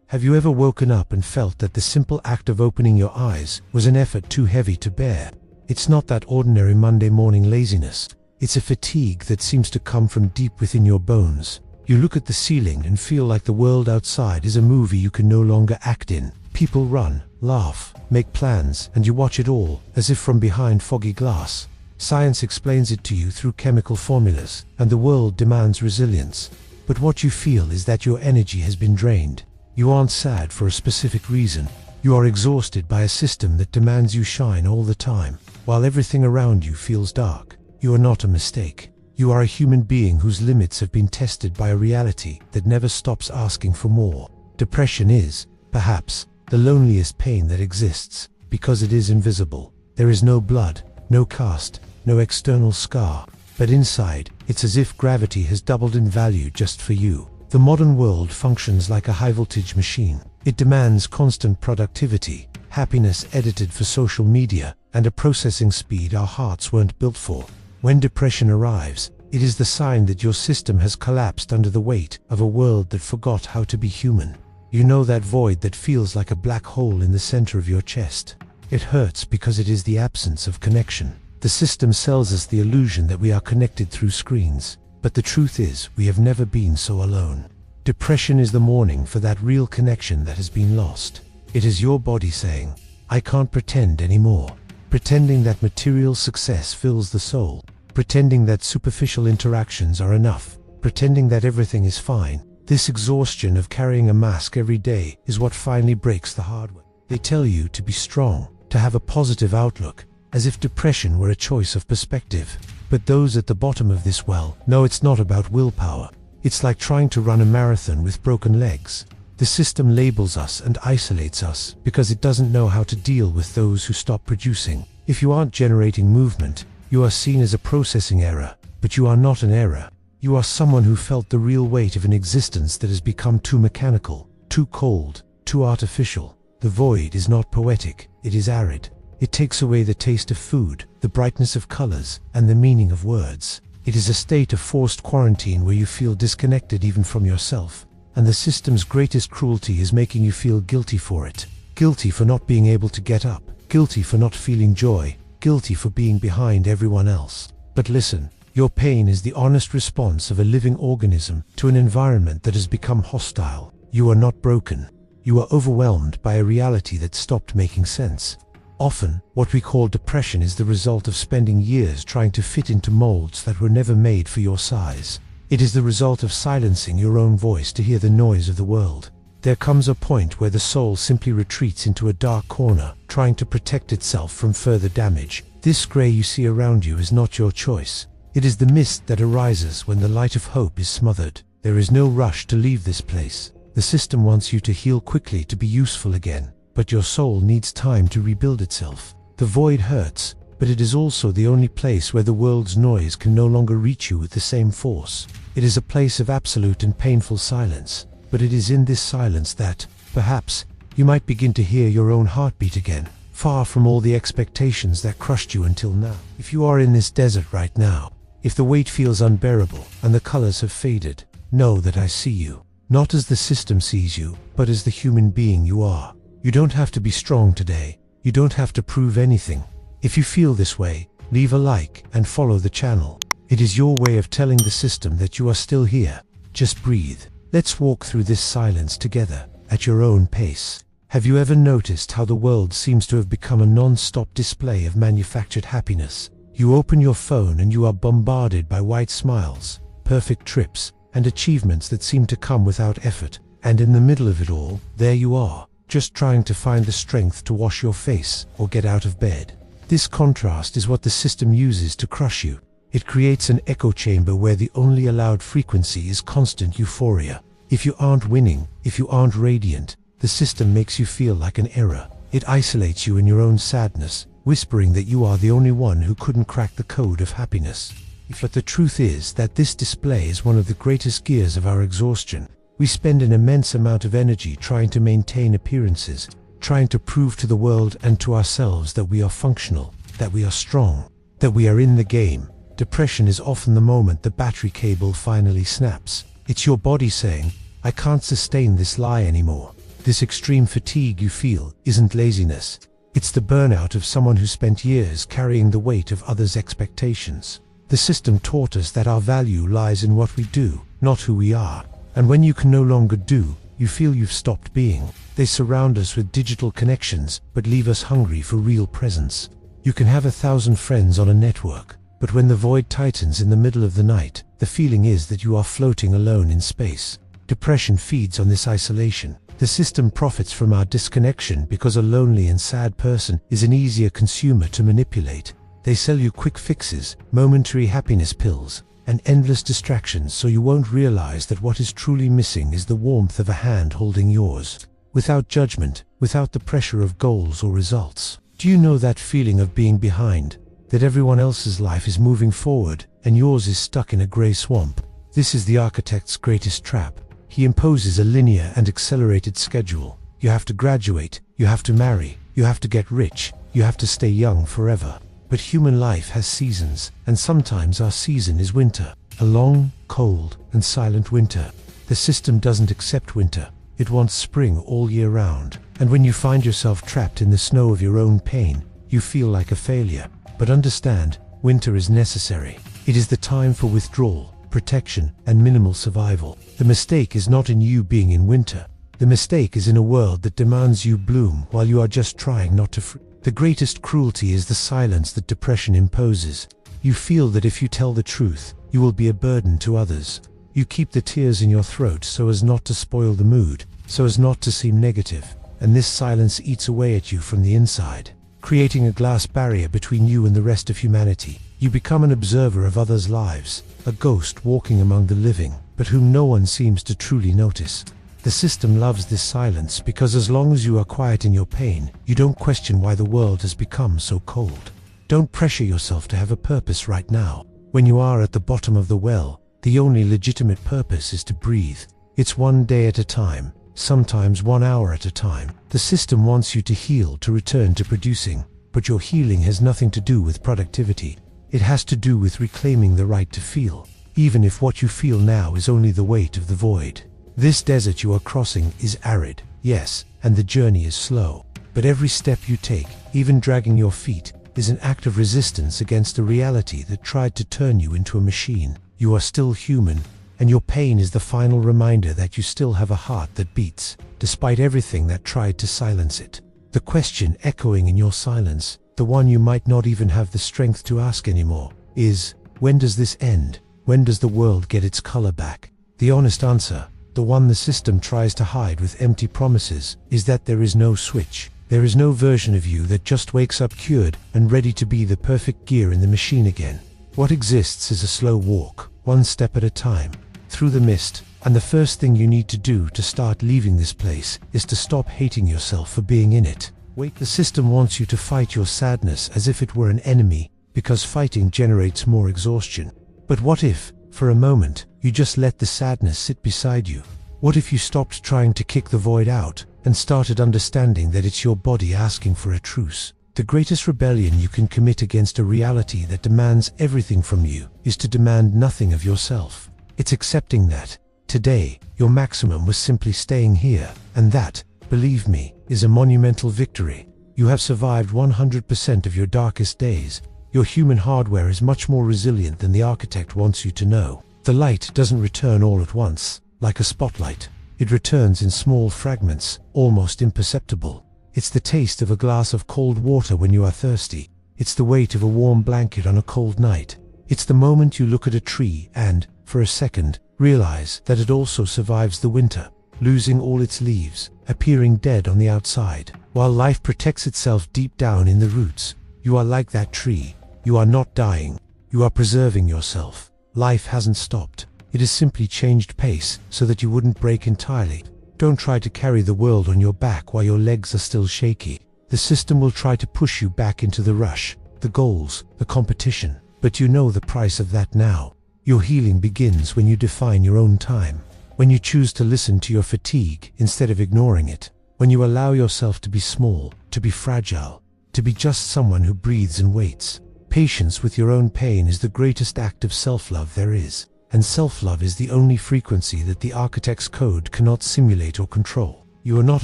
Have you ever woken up and felt that the simple act of opening your eyes was an effort too heavy to bear? It's not that ordinary Monday morning laziness. It's a fatigue that seems to come from deep within your bones. You look at the ceiling and feel like the world outside is a movie you can no longer act in. People run, laugh, make plans, and you watch it all, as if from behind foggy glass. Science explains it to you through chemical formulas, and the world demands resilience. But what you feel is that your energy has been drained. You aren't sad for a specific reason. You are exhausted by a system that demands you shine all the time, while everything around you feels dark. You are not a mistake. You are a human being whose limits have been tested by a reality that never stops asking for more. Depression is, perhaps, the loneliest pain that exists, because it is invisible. There is no blood, no cast, no external scar, but inside, it's as if gravity has doubled in value just for you. The modern world functions like a high-voltage machine. It demands constant productivity, happiness edited for social media, and a processing speed our hearts weren't built for. When depression arrives, it is the sign that your system has collapsed under the weight of a world that forgot how to be human. You know that void that feels like a black hole in the center of your chest. It hurts because it is the absence of connection. The system sells us the illusion that we are connected through screens, but the truth is, we have never been so alone. Depression is the mourning for that real connection that has been lost. It is your body saying, "I can't pretend anymore." Pretending that material success fills the soul. Pretending that superficial interactions are enough. Pretending that everything is fine. This exhaustion of carrying a mask every day is what finally breaks the hard way. They tell you to be strong, to have a positive outlook, as if depression were a choice of perspective. But those at the bottom of this well know it's not about willpower. It's like trying to run a marathon with broken legs. The system labels us and isolates us because it doesn't know how to deal with those who stop producing. If you aren't generating movement, you are seen as a processing error, but you are not an error. You are someone who felt the real weight of an existence that has become too mechanical, too cold, too artificial. The void is not poetic, it is arid. It takes away the taste of food, the brightness of colors, and the meaning of words. It is a state of forced quarantine where you feel disconnected even from yourself. And the system's greatest cruelty is making you feel guilty for it. Guilty for not being able to get up. Guilty for not feeling joy. Guilty for being behind everyone else. But listen, your pain is the honest response of a living organism to an environment that has become hostile. You are not broken. You are overwhelmed by a reality that stopped making sense. Often, what we call depression is the result of spending years trying to fit into molds that were never made for your size. It is the result of silencing your own voice to hear the noise of the world. There comes a point where the soul simply retreats into a dark corner, trying to protect itself from further damage. This gray you see around you is not your choice. It is the mist that arises when the light of hope is smothered. There is no rush to leave this place. The system wants you to heal quickly to be useful again, but your soul needs time to rebuild itself. The void hurts, but it is also the only place where the world's noise can no longer reach you with the same force. It is a place of absolute and painful silence, but it is in this silence that, perhaps, you might begin to hear your own heartbeat again, far from all the expectations that crushed you until now. If you are in this desert right now, if the weight feels unbearable and the colors have faded, know that I see you, not as the system sees you, but as the human being you are. You don't have to be strong today. You don't have to prove anything. If you feel this way, leave a like and follow the channel. It is your way of telling the system that you are still here. Just breathe. Let's walk through this silence together, at your own pace. Have you ever noticed how the world seems to have become a non-stop display of manufactured happiness? You open your phone and you are bombarded by white smiles, perfect trips, and achievements that seem to come without effort. And in the middle of it all, there you are, just trying to find the strength to wash your face or get out of bed. This contrast is what the system uses to crush you. It creates an echo chamber where the only allowed frequency is constant euphoria. If you aren't winning, if you aren't radiant, the system makes you feel like an error. It isolates you in your own sadness, whispering that you are the only one who couldn't crack the code of happiness. But the truth is that this display is one of the greatest gears of our exhaustion. We spend an immense amount of energy trying to maintain appearances, trying to prove to the world and to ourselves that we are functional, that we are strong, that we are in the game. Depression is often the moment the battery cable finally snaps. It's your body saying, "I can't sustain this lie anymore." This extreme fatigue you feel isn't laziness. It's the burnout of someone who spent years carrying the weight of others' expectations. The system taught us that our value lies in what we do, not who we are. And when you can no longer do, you feel you've stopped being. They surround us with digital connections, but leave us hungry for real presence. You can have 1,000 friends on a network, but when the void tightens in the middle of the night, the feeling is that you are floating alone in space. Depression feeds on this isolation. The system profits from our disconnection because a lonely and sad person is an easier consumer to manipulate. They sell you quick fixes, momentary happiness pills, and endless distractions so you won't realize that what is truly missing is the warmth of a hand holding yours. Without judgment, without the pressure of goals or results. Do you know that feeling of being behind? That everyone else's life is moving forward and yours is stuck in a grey swamp? This is the architect's greatest trap. He imposes a linear and accelerated schedule. You have to graduate, you have to marry, you have to get rich, you have to stay young forever. But human life has seasons, and sometimes our season is winter. A long, cold, and silent winter. The system doesn't accept winter. It wants spring all year round. And when you find yourself trapped in the snow of your own pain, you feel like a failure. But understand, winter is necessary. It is the time for withdrawal, protection, and minimal survival. The mistake is not in you being in winter. The mistake is in a world that demands you bloom while you are just trying not to freeze. The greatest cruelty is the silence that depression imposes. You feel that if you tell the truth, you will be a burden to others. You keep the tears in your throat so as not to spoil the mood, so as not to seem negative. And this silence eats away at you from the inside, creating a glass barrier between you and the rest of humanity. You become an observer of others' lives, a ghost walking among the living, but whom no one seems to truly notice. The system loves this silence because as long as you are quiet in your pain, you don't question why the world has become so cold. Don't pressure yourself to have a purpose right now. When you are at the bottom of the well, the only legitimate purpose is to breathe. It's one day at a time, sometimes 1 hour at a time. The system wants you to heal, to return to producing, but your healing has nothing to do with productivity. It has to do with reclaiming the right to feel, even if what you feel now is only the weight of the void. This desert you are crossing is arid, yes, and the journey is slow. But every step you take, even dragging your feet, is an act of resistance against a reality that tried to turn you into a machine. You are still human, and your pain is the final reminder that you still have a heart that beats, despite everything that tried to silence it. The question echoing in your silence, the one you might not even have the strength to ask anymore, is, when does this end? When does the world get its color back? The honest answer, the one the system tries to hide with empty promises, is that there is no switch. There is no version of you that just wakes up cured and ready to be the perfect gear in the machine again. What exists is a slow walk, one step at a time, through the mist, and the first thing you need to do to start leaving this place is to stop hating yourself for being in it. Wait, the system wants you to fight your sadness as if it were an enemy, because fighting generates more exhaustion. But what if, for a moment, you just let the sadness sit beside you? What if you stopped trying to kick the void out and started understanding that it's your body asking for a truce? The greatest rebellion you can commit against a reality that demands everything from you is to demand nothing of yourself. It's accepting that, today, your maximum was simply staying here, and that, believe me, is a monumental victory. You have survived 100% of your darkest days. Your human hardware is much more resilient than the architect wants you to know. The light doesn't return all at once, like a spotlight. It returns in small fragments, almost imperceptible. It's the taste of a glass of cold water when you are thirsty. It's the weight of a warm blanket on a cold night. It's the moment you look at a tree and, for a second, realize that it also survives the winter, losing all its leaves, appearing dead on the outside, while life protects itself deep down in the roots. You are like that tree. You are not dying. You are preserving yourself. Life hasn't stopped. It has simply changed pace so that you wouldn't break entirely. Don't try to carry the world on your back while your legs are still shaky. The system will try to push you back into the rush, the goals, the competition. But you know the price of that now. Your healing begins when you define your own time. When you choose to listen to your fatigue instead of ignoring it. When you allow yourself to be small, to be fragile, to be just someone who breathes and waits. Patience with your own pain is the greatest act of self-love there is. And self-love is the only frequency that the architect's code cannot simulate or control. You are not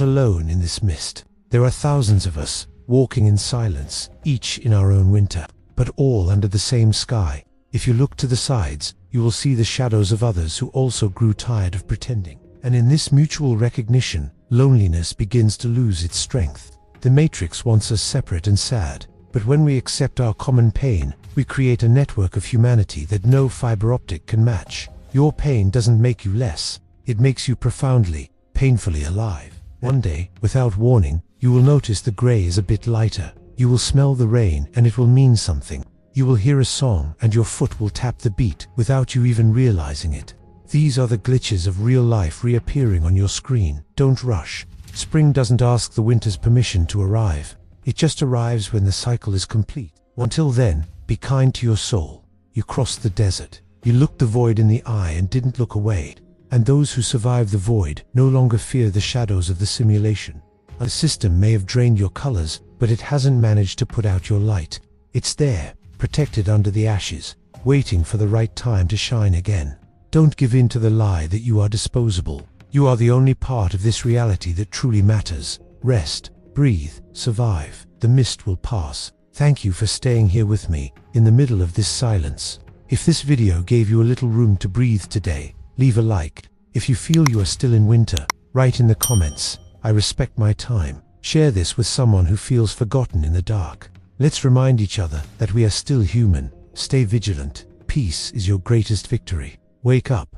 alone in this mist. There are thousands of us, walking in silence, each in our own winter, but all under the same sky. If you look to the sides, you will see the shadows of others who also grew tired of pretending. And in this mutual recognition, loneliness begins to lose its strength. The Matrix wants us separate and sad, but when we accept our common pain, we create a network of humanity that no fiber optic can match. Your pain doesn't make you less, it makes you profoundly, painfully alive. One day, without warning, you will notice the gray is a bit lighter. You will smell the rain and it will mean something. You will hear a song and your foot will tap the beat without you even realizing it. These are the glitches of real life reappearing on your screen. Don't rush. Spring doesn't ask the winter's permission to arrive. It just arrives when the cycle is complete. Until then, be kind to your soul. You crossed the desert. You looked the void in the eye and didn't look away. And those who survive the void no longer fear the shadows of the simulation. The system may have drained your colors, but it hasn't managed to put out your light. It's there, protected under the ashes, waiting for the right time to shine again. Don't give in to the lie that you are disposable. You are the only part of this reality that truly matters. Rest, breathe, survive. The mist will pass. Thank you for staying here with me, in the middle of this silence. If this video gave you a little room to breathe today, leave a like. If you feel you are still in winter, write in the comments, "I respect my time." Share this with someone who feels forgotten in the dark. Let's remind each other that we are still human. Stay vigilant. Peace is your greatest victory. Wake up.